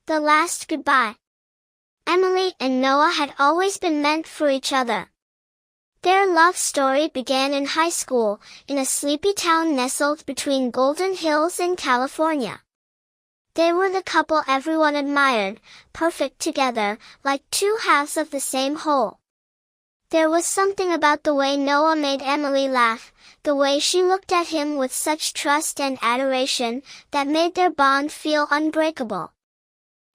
The Last Goodbye. Emily and Noah had always been meant for each other. Their love story began in high school, in a sleepy town nestled between Golden Hills and California. They were the couple everyone admired, perfect together, like two halves of the same whole. There was something about the way Noah made Emily laugh, the way she looked at him with such trust and adoration, that made their bond feel unbreakable.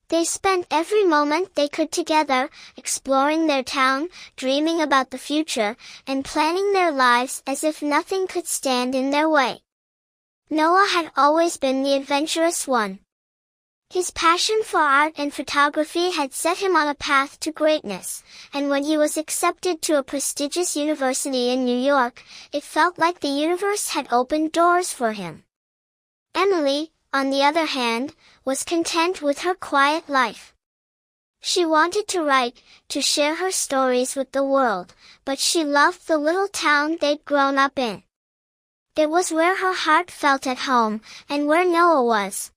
They spent every moment they could together, exploring their town, dreaming about the future, and planning their lives as if nothing could stand in their way. Noah had always been the adventurous one. His passion for art and photography had set him on a path to greatness, and when he was accepted to a prestigious university in New York, it felt like the universe had opened doors for him. Emily, on the other hand, was content with her quiet life. She wanted to write, to share her stories with the world, but she loved the little town they'd grown up in. It was where her heart felt at home, and where Noah was.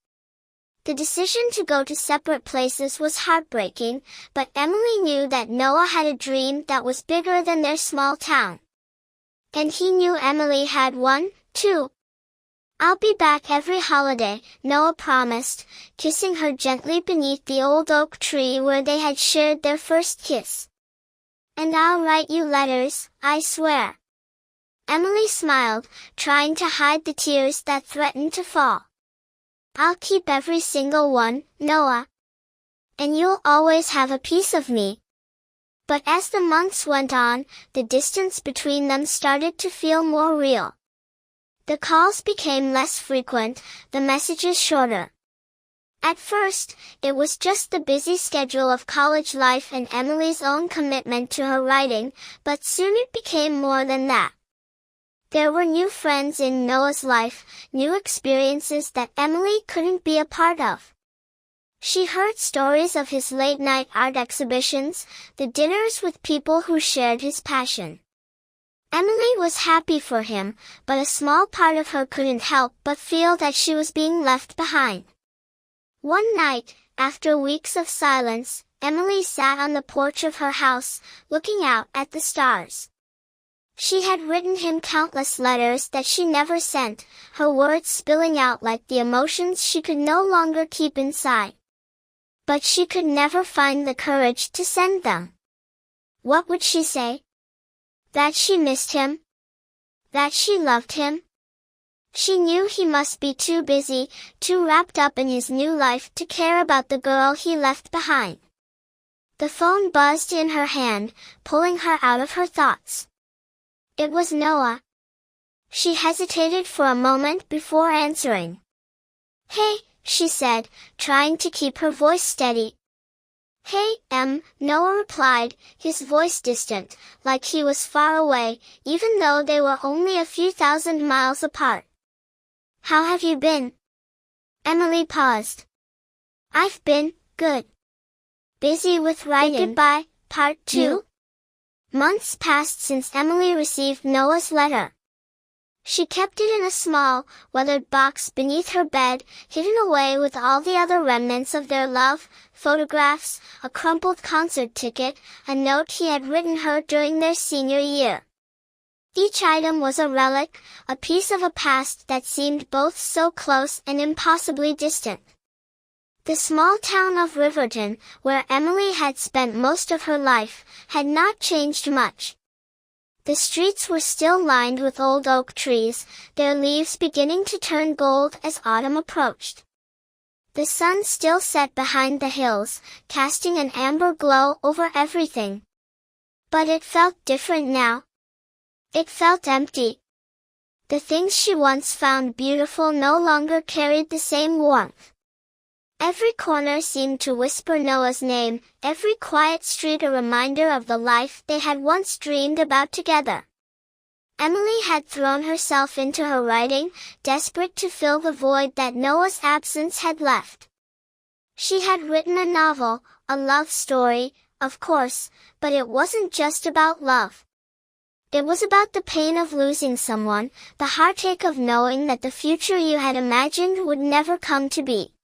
The decision to go to separate places was heartbreaking, but Emily knew that Noah had a dream that was bigger than their small town. And he knew Emily had one, too. "I'll be back every holiday," Noah promised, kissing her gently beneath the old oak tree where they had shared their first kiss. "And I'll write you letters, I swear." Emily smiled, trying to hide the tears that threatened to fall. "I'll keep every single one, Noah. And you'll always have a piece of me." But as the months went on, the distance between them started to feel more real. The calls became less frequent, the messages shorter. At first, it was just the busy schedule of college life and Emily's own commitment to her writing, but soon it became more than that. There were new friends in Noah's life, new experiences that Emily couldn't be a part of. She heard stories of his late-night art exhibitions, the dinners with people who shared his passion. Emily was happy for him, but a small part of her couldn't help but feel that she was being left behind. One night, after weeks of silence, Emily sat on the porch of her house, looking out at the stars. She had written him countless letters that she never sent, her words spilling out like the emotions she could no longer keep inside. But she could never find the courage to send them. What would she say? That she missed him? That she loved him? She knew he must be too busy, too wrapped up in his new life to care about the girl he left behind. The phone buzzed in her hand, pulling her out of her thoughts. It was Noah. She hesitated for a moment before answering. "Hey," she said, trying to keep her voice steady. "Hey, Noah replied, his voice distant, like he was far away, even though they were only a few thousand miles apart. "How have you been?" Emily paused. "I've been good. Busy with writing." Goodbye, Part 2. Months passed since Emily received Noah's letter. She kept it in a small, weathered box beneath her bed, hidden away with all the other remnants of their love, photographs, a crumpled concert ticket, a note he had written her during their senior year. Each item was a relic, a piece of a past that seemed both so close and impossibly distant. The small town of Riverton, where Emily had spent most of her life, had not changed much. The streets were still lined with old oak trees, their leaves beginning to turn gold as autumn approached. The sun still set behind the hills, casting an amber glow over everything. But it felt different now. It felt empty. The things she once found beautiful no longer carried the same warmth. Every corner seemed to whisper Noah's name, every quiet street a reminder of the life they had once dreamed about together. Emily had thrown herself into her writing, desperate to fill the void that Noah's absence had left. She had written a novel, a love story, of course, but it wasn't just about love. It was about the pain of losing someone, the heartache of knowing that the future you had imagined would never come to be.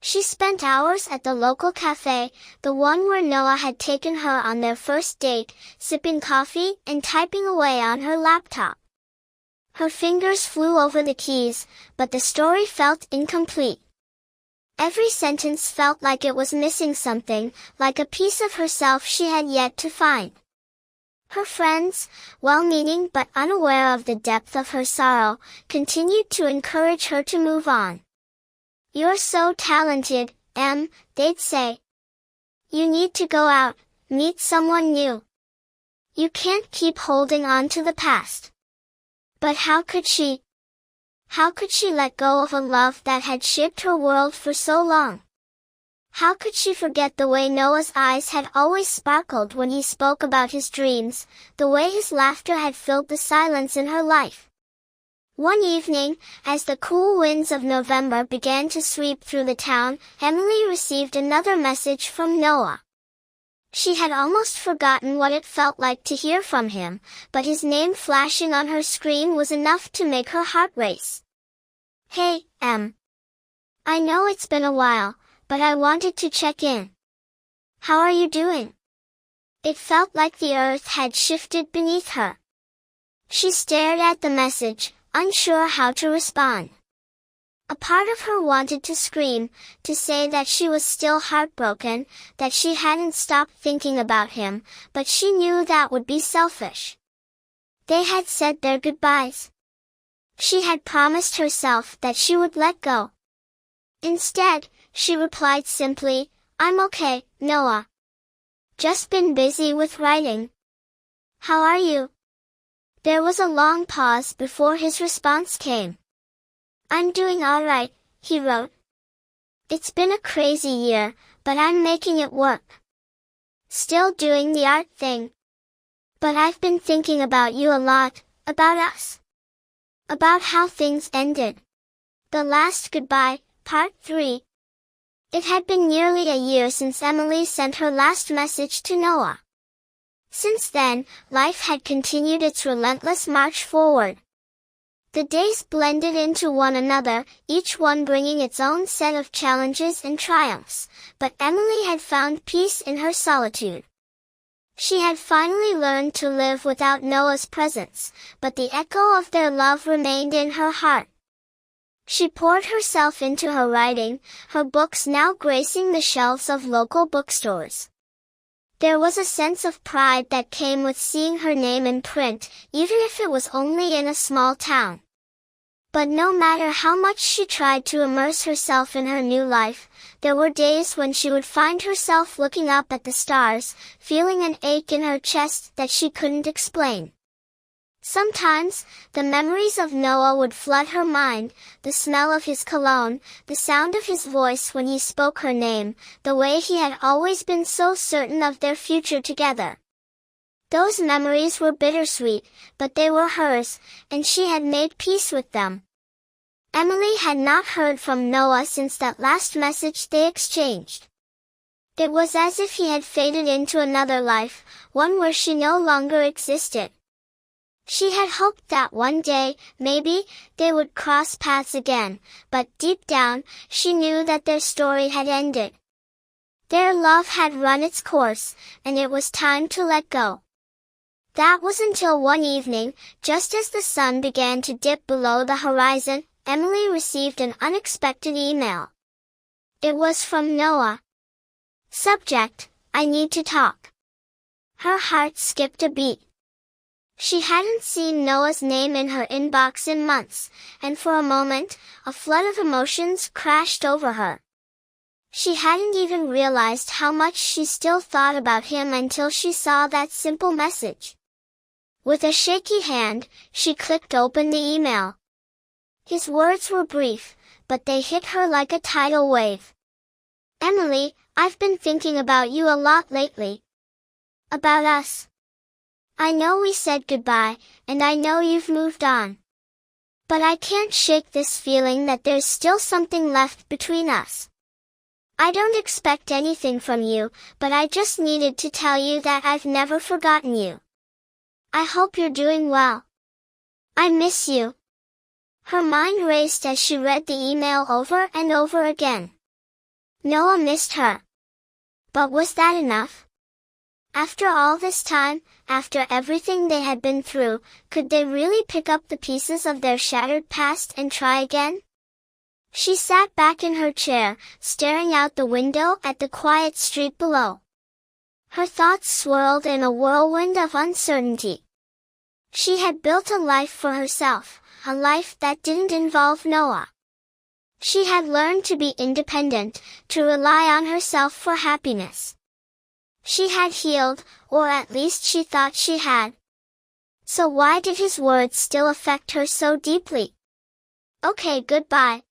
She spent hours at the local cafe, the one where Noah had taken her on their first date, sipping coffee and typing away on her laptop. Her fingers flew over the keys, but the story felt incomplete. Every sentence felt like it was missing something, like a piece of herself she had yet to find. Her friends, well-meaning but unaware of the depth of her sorrow, continued to encourage her to move on. "You're so talented, Em," they'd say. "You need to go out, meet someone new. You can't keep holding on to the past." But how could she? How could she let go of a love that had shaped her world for so long? How could she forget the way Noah's eyes had always sparkled when he spoke about his dreams, the way his laughter had filled the silence in her life? One evening, as the cool winds of November began to sweep through the town, Emily received another message from Noah. She had almost forgotten what it felt like to hear from him, but his name flashing on her screen was enough to make her heart race. "Hey, Em. I know it's been a while, but I wanted to check in. How are you doing?" It felt like the earth had shifted beneath her. She stared at the message, unsure how to respond. A part of her wanted to scream, to say that she was still heartbroken, that she hadn't stopped thinking about him, but she knew that would be selfish. They had said their goodbyes. She had promised herself that she would let go. Instead, she replied simply, "I'm okay, Noah. Just been busy with writing. How are you?" There was a long pause before his response came. "I'm doing all right," he wrote. "It's been a crazy year, but I'm making it work. Still doing the art thing. But I've been thinking about you a lot, about us. About how things ended. The last goodbye, part 3. It had been nearly a year since Emily sent her last message to Noah. Since then, life had continued its relentless march forward. The days blended into one another, each one bringing its own set of challenges and triumphs, but Emily had found peace in her solitude. She had finally learned to live without Noah's presence, but the echo of their love remained in her heart. She poured herself into her writing, her books now gracing the shelves of local bookstores. There was a sense of pride that came with seeing her name in print, even if it was only in a small town. But no matter how much she tried to immerse herself in her new life, there were days when she would find herself looking up at the stars, feeling an ache in her chest that she couldn't explain. Sometimes, the memories of Noah would flood her mind, the smell of his cologne, the sound of his voice when he spoke her name, the way he had always been so certain of their future together. Those memories were bittersweet, but they were hers, and she had made peace with them. Emily had not heard from Noah since that last message they exchanged. It was as if he had faded into another life, one where she no longer existed. She had hoped that one day, maybe, they would cross paths again, but deep down, she knew that their story had ended. Their love had run its course, and it was time to let go. That was until one evening, just as the sun began to dip below the horizon, Emily received an unexpected email. It was from Noah. Subject: I need to talk. Her heart skipped a beat. She hadn't seen Noah's name in her inbox in months, and for a moment, a flood of emotions crashed over her. She hadn't even realized how much she still thought about him until she saw that simple message. With a shaky hand, she clicked open the email. His words were brief, but they hit her like a tidal wave. "Emily, I've been thinking about you a lot lately. About us. I know we said goodbye, and I know you've moved on. But I can't shake this feeling that there's still something left between us. I don't expect anything from you, but I just needed to tell you that I've never forgotten you. I hope you're doing well. I miss you." Her mind raced as she read the email over and over again. Noah missed her. But was that enough? After all this time, after everything they had been through, could they really pick up the pieces of their shattered past and try again? She sat back in her chair, staring out the window at the quiet street below. Her thoughts swirled in a whirlwind of uncertainty. She had built a life for herself, a life that didn't involve Noah. She had learned to be independent, to rely on herself for happiness. She had healed, or at least she thought she had. So why did his words still affect her so deeply? Okay, goodbye.